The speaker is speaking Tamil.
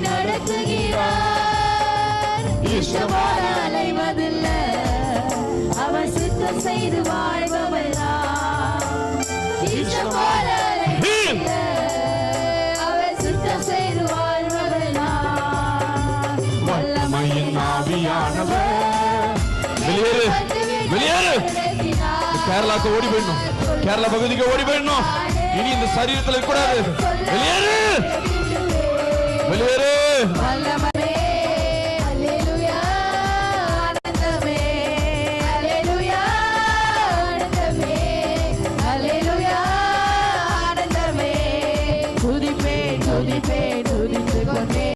நடத்துகிறார். இஷ்டமான அலைவதில்லை, அவர் சித்தம் செய்து வாழ்பவர்தான். இஷ்டமான அலைவதில்லை, அவர் சித்தம் செய்து வாழ்பவர்தான். வல்லமையின் ஆவியானவர் வெளியேறு, வெளியேறு. கேரளாக்கு ஓடி போயிடணும், கேரளா பகுதிக்கு ஓடி போயிடணும். இனி இந்த சரீரத்தில் கூடாது. வெளியேறு, வெளியேறு.